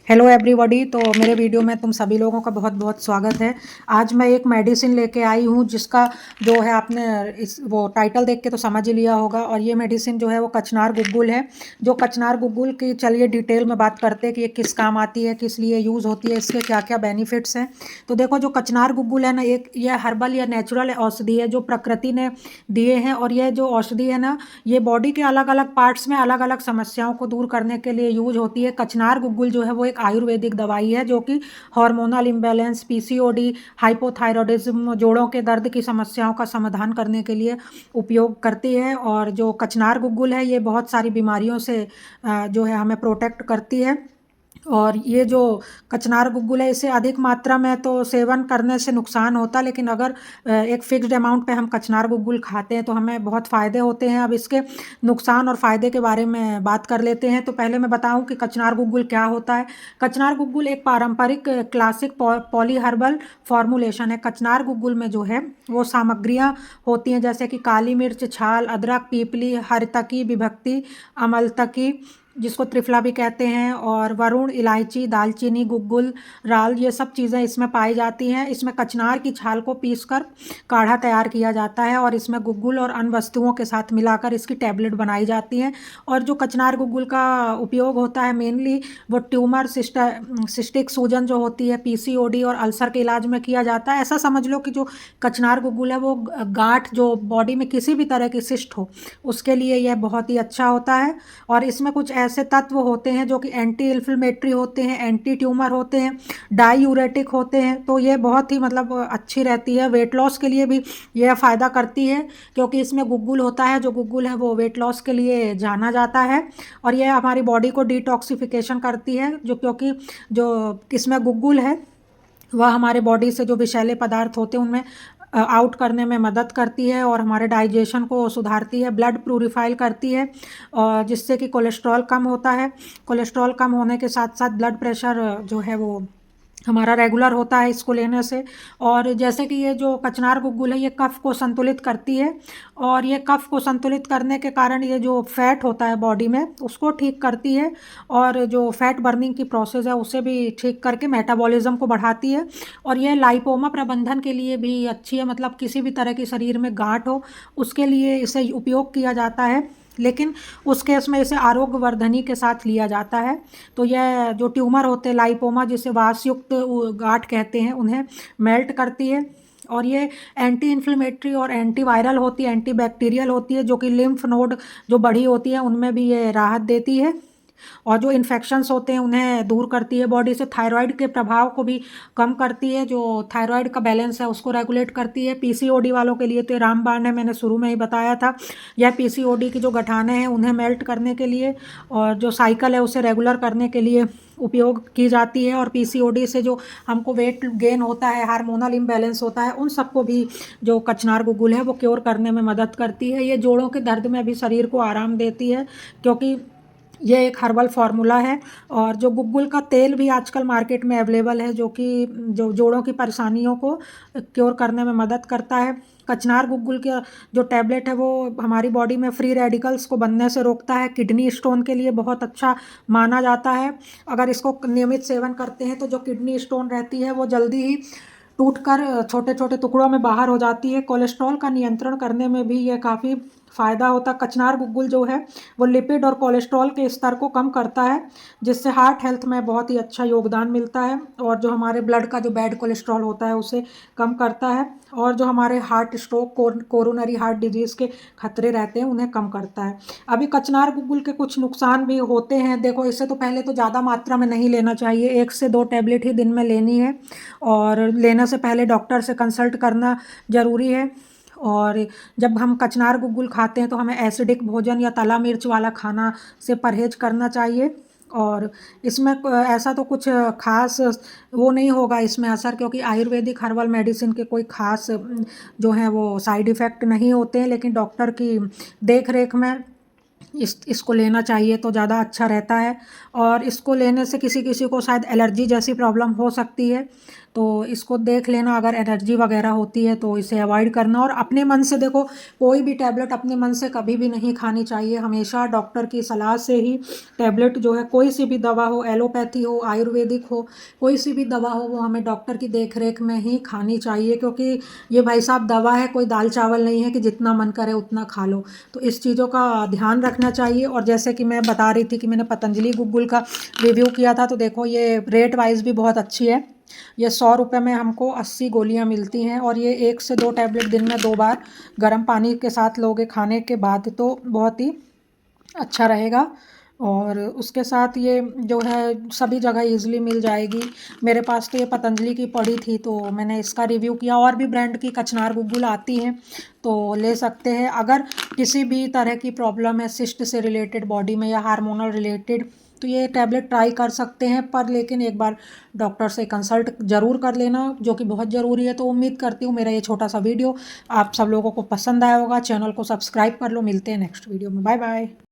Hello everybody. तो मेरे video में तुम सभी लोगों का बहुत बहुत स्वागत है। आज मैं एक मेडिसिन लेके आई हूँ जिसका जो है आपने इस वो टाइटल देख के तो समझ ही लिया होगा। और ये मेडिसिन जो है वो कचनार गुग्गुल है। जो कचनार गुग्गुल की चलिए डिटेल में बात करते हैं कि ये किस काम आती है, किस लिए यूज़ होती है, इसके क्या क्या बेनिफिट्स हैं। तो देखो, जो कचनार गुग्गुल है ना, एक ये हर्बल या नेचुरल औषधि है जो प्रकृति ने दिए हैं। और ये जो औषधि है ना, ये बॉडी के अलग अलग पार्ट्स में अलग अलग समस्याओं को दूर करने के लिए यूज होती है। कचनार गुग्गुल जो है वो एक आयुर्वेदिक दवाई है जो कि हार्मोनल इम्बैलेंस, पीसीओडी, हाइपोथायरॉयडिज्म, जोड़ों के दर्द की समस्याओं का समाधान करने के लिए उपयोग करती है। और जो कचनार गुग्गुल है ये बहुत सारी बीमारियों से जो है हमें प्रोटेक्ट करती है। और ये जो कचनार गुग्गुल है इसे अधिक मात्रा में तो सेवन करने से नुकसान होता है, लेकिन अगर एक फिक्स्ड अमाउंट पे हम कचनार गुग्गुल खाते हैं तो हमें बहुत फ़ायदे होते हैं। अब इसके नुकसान और फ़ायदे के बारे में बात कर लेते हैं। तो पहले मैं बताऊं कि कचनार गुग्गुल क्या होता है। कचनार गुग्गुल एक पारंपरिक क्लासिक पॉली हर्बल फॉर्मुलेशन है। कचनार गुग्गुल में जो है वो सामग्रियाँ होती हैं जैसे कि काली मिर्च, छाल, अदरक, पीपली, हरतकी, विभक्ति, अमलतकी जिसको त्रिफला भी कहते हैं, और वरुण, इलायची, दालचीनी, गुग्गुल, राल, ये सब चीज़ें इसमें पाई जाती हैं। इसमें कचनार की छाल को पीसकर काढ़ा तैयार किया जाता है और इसमें गुग्गुल और अन्य वस्तुओं के साथ मिलाकर इसकी टैबलेट बनाई जाती हैं। और जो कचनार गुग्गुल का उपयोग होता है मेनली वो ट्यूमर, सिस्टिक सूजन जो होती है, पीसीओडी और अल्सर के इलाज में किया जाता है। ऐसा समझ लो कि जो कचनार गुग्गुल है वो गांठ जो बॉडी में किसी भी तरह की सिस्ट हो उसके लिए यह बहुत ही अच्छा होता है। और इसमें कुछ ऐसे तत्व होते हैं जो कि एंटी इन्फ्लेमेटरी होते हैं, एंटी ट्यूमर होते हैं, डाईयूरेटिक होते हैं। तो ये बहुत ही मतलब अच्छी रहती है। वेट लॉस के लिए भी यह फ़ायदा करती है क्योंकि इसमें गुग्गुल होता है। जो गुग्गुल है वो वेट लॉस के लिए जाना जाता है। और यह हमारी बॉडी को डिटॉक्सिफिकेशन करती है जो क्योंकि जो इसमें गुग्गुल है वह हमारे बॉडी से जो विषैले पदार्थ होते हैं उनमें आउट करने में मदद करती है और हमारे डाइजेशन को सुधारती है, ब्लड प्यूरिफाई करती है, और जिससे कि कोलेस्ट्रॉल कम होता है। कोलेस्ट्रॉल कम होने के साथ साथ ब्लड प्रेशर जो है वो हमारा रेगुलर होता है इसको लेने से। और जैसे कि ये जो कचनार गुग्गुल है ये कफ को संतुलित करती है, और ये कफ को संतुलित करने के कारण ये जो फैट होता है बॉडी में उसको ठीक करती है, और जो फैट बर्निंग की प्रोसेस है उसे भी ठीक करके मेटाबॉलिज्म को बढ़ाती है। और ये लाइपोमा प्रबंधन के लिए भी अच्छी है, मतलब किसी भी तरह की शरीर में गांठ हो उसके लिए इसे उपयोग किया जाता है, लेकिन उस केस में इसे आरोग्यवर्धनी के साथ लिया जाता है। तो यह जो ट्यूमर होते हैं लाइपोमा जिसे वासयुक्त गांठ कहते हैं उन्हें मेल्ट करती है। और ये एंटी इन्फ्लेमेटरी और एंटी वायरल होती है, एंटी बैक्टीरियल होती है, जो कि लिम्फ नोड जो बड़ी होती है उनमें भी ये राहत देती है। और जो इन्फेक्शंस होते हैं उन्हें दूर करती है बॉडी से। थायराइड के प्रभाव को भी कम करती है, जो थायराइड का बैलेंस है उसको रेगुलेट करती है। पीसीओडी वालों के लिए तो रामबाण है, मैंने शुरू में ही बताया था। यह पीसीओडी की जो गठाने हैं उन्हें मेल्ट करने के लिए और जो साइकिल है उसे रेगुलर करने के लिए उपयोग की जाती है। और पीसीओडी से जो हमको वेट गेन होता है, हार्मोनल इम्बैलेंस होता है, उन सबको भी जो कचनार गुग्गुल है वो क्योर करने में मदद करती है। ये जोड़ों के दर्द में भी शरीर को आराम देती है क्योंकि ये एक हर्बल फार्मूला है। और जो गुग्गुल का तेल भी आजकल मार्केट में अवेलेबल है जो कि जो जोड़ों की परेशानियों को क्योर करने में मदद करता है। कचनार गुग्गुल का जो टैबलेट है वो हमारी बॉडी में फ्री रेडिकल्स को बनने से रोकता है। किडनी स्टोन के लिए बहुत अच्छा माना जाता है। अगर इसको नियमित सेवन करते हैं तो जो किडनी स्टोन रहती है वो जल्दी ही टूटकर छोटे छोटे टुकड़ों में बाहर हो जाती है। कोलेस्ट्रॉल का नियंत्रण करने में भी ये काफ़ी फ़ायदा होता है। कचनार गुग्गुल जो है वो लिपिड और कोलेस्ट्रॉल के स्तर को कम करता है जिससे हार्ट हेल्थ में बहुत ही अच्छा योगदान मिलता है, और जो हमारे ब्लड का जो बैड कोलेस्ट्रॉल होता है उसे कम करता है, और जो हमारे heart stroke, coronary heart disease के खतरे रहते हैं उन्हें कम करता है। अभी कचनार गुग्गुल के कुछ नुकसान भी होते हैं। देखो, इससे तो पहले तो ज़्यादा मात्रा में नहीं लेना चाहिए, 1 से 2 टैबलेट ही दिन में लेनी है, और लेने से पहले डॉक्टर से कंसल्ट करना ज़रूरी है। और जब हम कचनार गुग्गुल खाते हैं तो हमें एसिडिक भोजन या तला मिर्च वाला खाना से परहेज करना चाहिए। और इसमें ऐसा तो कुछ खास वो नहीं होगा इसमें असर, क्योंकि आयुर्वेदिक हर्बल मेडिसिन के कोई खास जो है वो साइड इफ़ेक्ट नहीं होते हैं, लेकिन डॉक्टर की देख रेख में इसको लेना चाहिए तो ज़्यादा अच्छा रहता है। और इसको लेने से किसी किसी को शायद एलर्जी जैसी प्रॉब्लम हो सकती है, तो इसको देख लेना, अगर एलर्जी वगैरह होती है तो इसे अवॉइड करना। और अपने मन से देखो, कोई भी टैबलेट अपने मन से कभी भी नहीं खानी चाहिए, हमेशा डॉक्टर की सलाह से ही टैबलेट जो है, कोई सी भी दवा हो, एलोपैथी हो, आयुर्वेदिक हो, कोई सी भी दवा हो, वो हमें डॉक्टर की देख रेख में ही खानी चाहिए। क्योंकि ये भाई साहब दवा है, कोई दाल चावल नहीं है कि जितना मन करे उतना खा लो। तो इस चीज़ों का ध्यान रखना चाहिए। और जैसे कि मैं बता रही थी कि मैंने पतंजलि गुग्गुल का रिव्यू किया था, तो देखो ये रेट वाइज भी बहुत अच्छी है। ये 100 रुपये में हमको 80 गोलियां मिलती हैं, और ये 1 से 2 टैबलेट दिन में 2 बार गर्म पानी के साथ लोगे खाने के बाद, तो बहुत ही अच्छा रहेगा। और उसके साथ ये जो है सभी जगह ईज़िली मिल जाएगी। मेरे पास तो ये पतंजलि की पड़ी थी, तो मैंने इसका रिव्यू किया। और भी ब्रांड की कचनार गुग्गुल आती हैं, तो ले सकते हैं। अगर किसी भी तरह की प्रॉब्लम है सिस्ट से रिलेटेड बॉडी में, या हार्मोनल रिलेटेड, तो ये टैबलेट ट्राई कर सकते हैं। पर लेकिन एक बार डॉक्टर से कंसल्ट ज़रूर कर लेना, जो कि बहुत ज़रूरी है। तो उम्मीद करती हूँ मेरा ये छोटा सा वीडियो आप सब लोगों को पसंद आया होगा। चैनल को सब्सक्राइब कर लो। मिलते हैं नेक्स्ट वीडियो में। Bye bye.